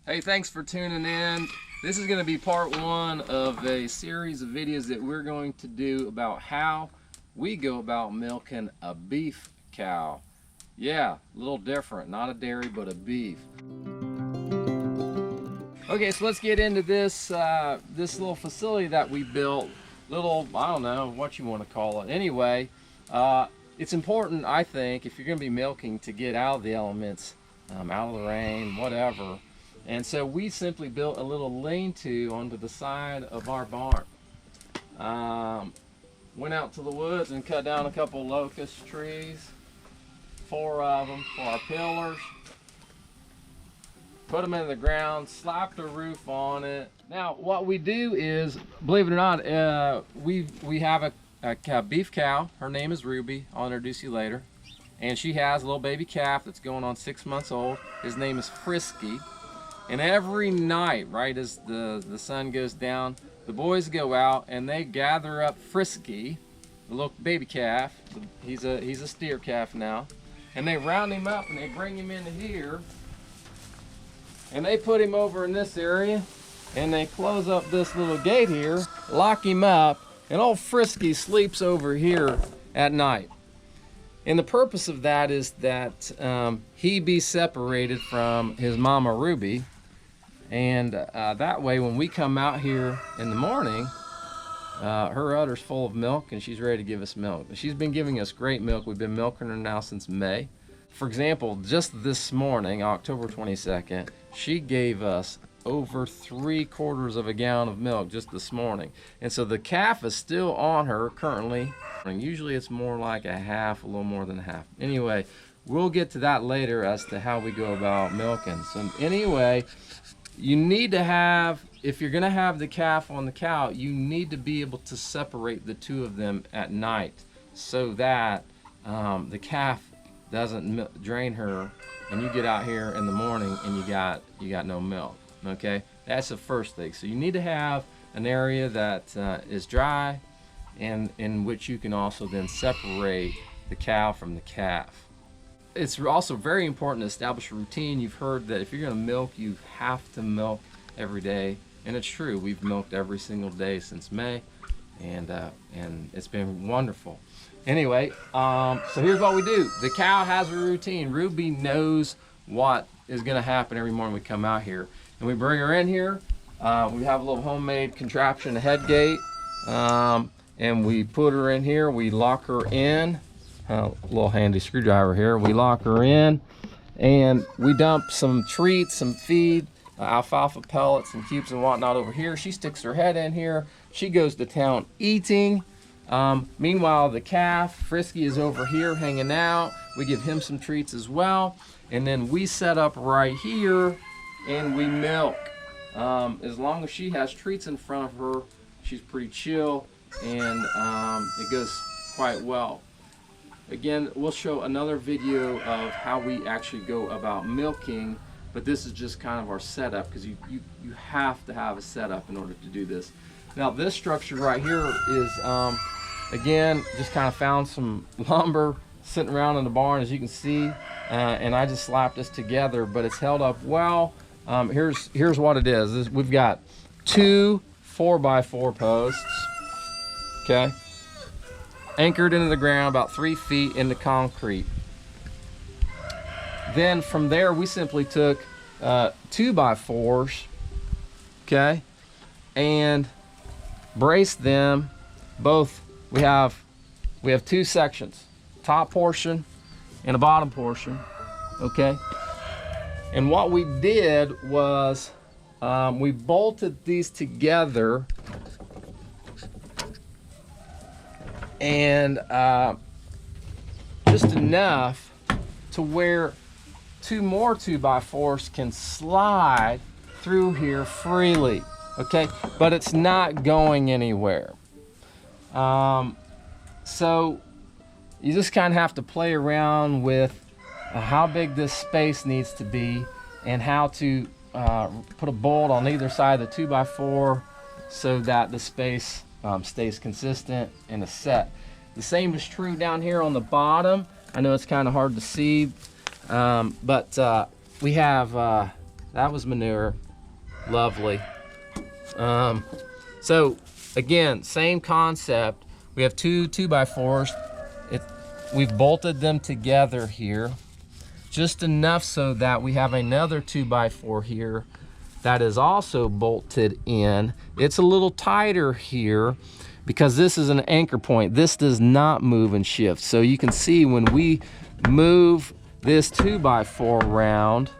Hey, thanks for tuning in. This is going to be part one of a series of videos that we're going to do about how we go about milking a beef cow. Yeah, a little different, not a dairy, but a beef. Okay, so let's get into this this little facility that we built. Little, I don't know what you want to call it. Anyway, it's important, I think, if you're going to be milking, to get out of the elements, out of the rain, whatever. And so we simply built a little lean-to onto the side of our barn. Went out to the woods and cut down a couple locust trees, 4 of them for our pillars. Put them in the ground, slapped a roof on it. Now what we do is, believe it or not, we have a beef cow. Her name is Ruby. I'll introduce you later. And she has a little baby calf that's going on 6 months old. His name is Frisky. And every night, right as the sun goes down, the boys go out and they gather up Frisky, the little baby calf. He's a steer calf now. And they round him up and they bring him into here. And they put him over in this area. And they close up this little gate here, lock him up, and old Frisky sleeps over here at night. And the purpose of that is that he be separated from his mama Ruby. And that way, when we come out here in the morning, her udder's full of milk and she's ready to give us milk. She's been giving us great milk. We've been milking her now since May. For example, just this morning, October 22nd, she gave us over 3/4 of a gallon of milk just this morning. And so the calf is still on her currently. And usually it's more like a half, a little more than a half. Anyway, we'll get to that later as to how we go about milking. So anyway, you need to have, if you're going to have the calf on the cow, you need to be able to separate the two of them at night so that the calf doesn't drain her and you get out here in the morning and you got no milk. Okay, that's the first thing. So you need to have an area that is dry and in which you can also then separate the cow from the calf. It's also very important to establish a routine. You've heard that if you're going to milk, you have to milk every day, and it's true. We've milked every single day since May, and it's been wonderful. Anyway, so here's what we do. The cow has a routine. Ruby knows what is going to happen every morning we come out here, and we bring her in here. We have a little homemade contraption, a head gate, and we put her in here. We lock her in. A little handy screwdriver here. We lock her in and we dump some treats, some feed, alfalfa pellets and cubes and whatnot over here. She sticks her head in here. She goes to town eating. Meanwhile, the calf, Frisky, is over here hanging out. We give him some treats as well. And then we set up right here and we milk. As long as she has treats in front of her, she's pretty chill, and it goes quite well. Again, we'll show another video of how we actually go about milking, but this is just kind of our setup, because you have to have a setup in order to do this. Now this structure right here is, again, just kind of found some lumber sitting around in the barn, as you can see, and I just slapped this together, but it's held up well. Here's what it is. We've got 2 4x4 posts, okay, anchored into the ground about 3 feet into concrete. Then from there we simply took 2x4s, okay, and braced them both. We have 2 sections, top portion and a bottom portion, okay. And what we did was we bolted these together, and just enough to where 2 more 2x4s can slide through here freely, okay? But it's not going anywhere. So you just kind of have to play around with how big this space needs to be and how to put a bolt on either side of the 2x4 so that the space stays consistent and is set. The same is true down here on the bottom. I know it's kind of hard to see, but we have That was manure. Lovely. So again, same concept. We have two 2x4s. We've bolted them together here, just enough so that we have another 2x4 here that is also bolted in. It's a little tighter here because this is an anchor point. This does not move and shift. So you can see when we move this 2x4 around,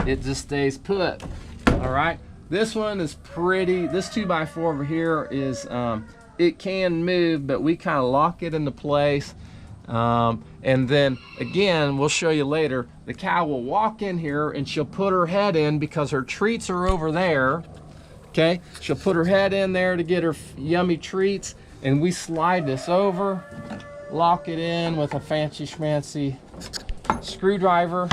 it just stays put. All right, this one is pretty. This 2x4 over here is, it can move, but we kind of lock it into place. And then again, we'll show you later, the cow will walk in here and she'll put her head in because her treats are over there. Okay, she'll put her head in there to get her yummy treats, and we slide this over, lock it in with a fancy schmancy screwdriver,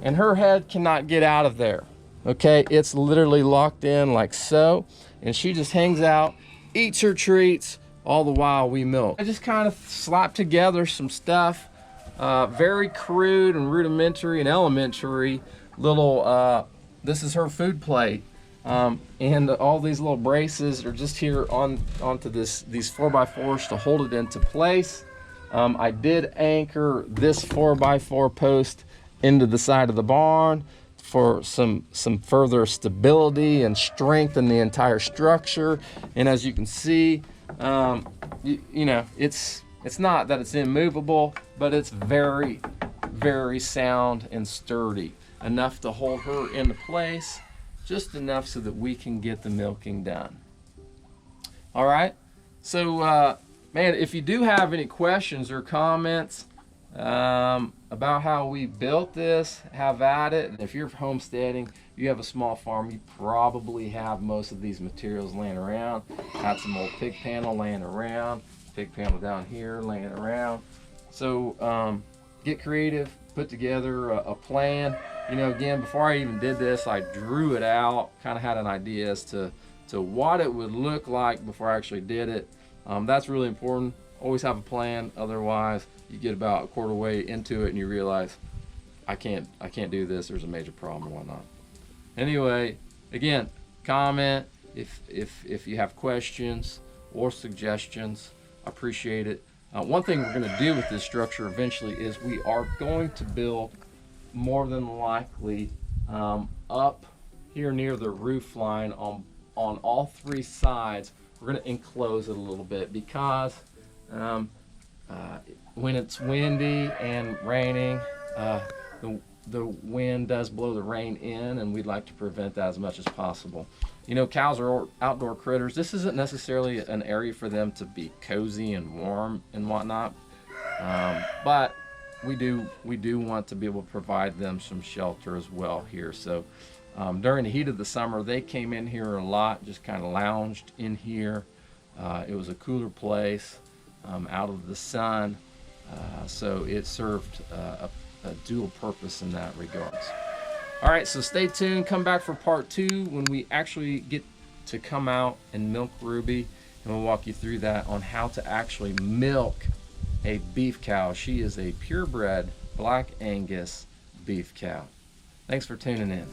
and her head cannot get out of there. Okay, it's literally locked in like so, and she just hangs out, eats her treats, all the while we milk. I just kind of slapped together some stuff, very crude and rudimentary and elementary little, this is her food plate. And all these little braces are just here onto these 4x4s to hold it into place. I did anchor this 4x4 post into the side of the barn for some further stability and strength in the entire structure. And as you can see, you know, it's not that it's immovable, but it's very, very sound and sturdy, enough to hold her into place, just enough so that we can get the milking done. All right, so man, if you do have any questions or comments about how we built this, have at it. If you're homesteading, you have a small farm, you probably have most of these materials laying around. Got some old pig panel laying around, pig panel down here laying around. So get creative, put together a plan. You know, again, before I even did this, I drew it out, kind of had an idea as to what it would look like before I actually did it. That's really important. Always have a plan, otherwise you get about a quarter way into it and you realize, I can't do this, there's a major problem or whatnot. Anyway, again, comment if you have questions or suggestions. I appreciate it. One thing we're going to do with this structure eventually is we are going to build, more than likely, up here near the roof line on all three sides. We're going to enclose it a little bit because when it's windy and raining, the wind does blow the rain in, and we'd like to prevent that as much as possible. You know, cows are outdoor critters. This isn't necessarily an area for them to be cozy and warm and whatnot, but we do want to be able to provide them some shelter as well here. So during the heat of the summer, they came in here a lot, just kind of lounged in here. It was a cooler place, out of the sun, so it served a dual purpose in that regards. All right, so stay tuned. Come back for part 2 when we actually get to come out and milk Ruby, and we'll walk you through that on how to actually milk a beef cow. She is a purebred black Angus beef cow. Thanks for tuning in.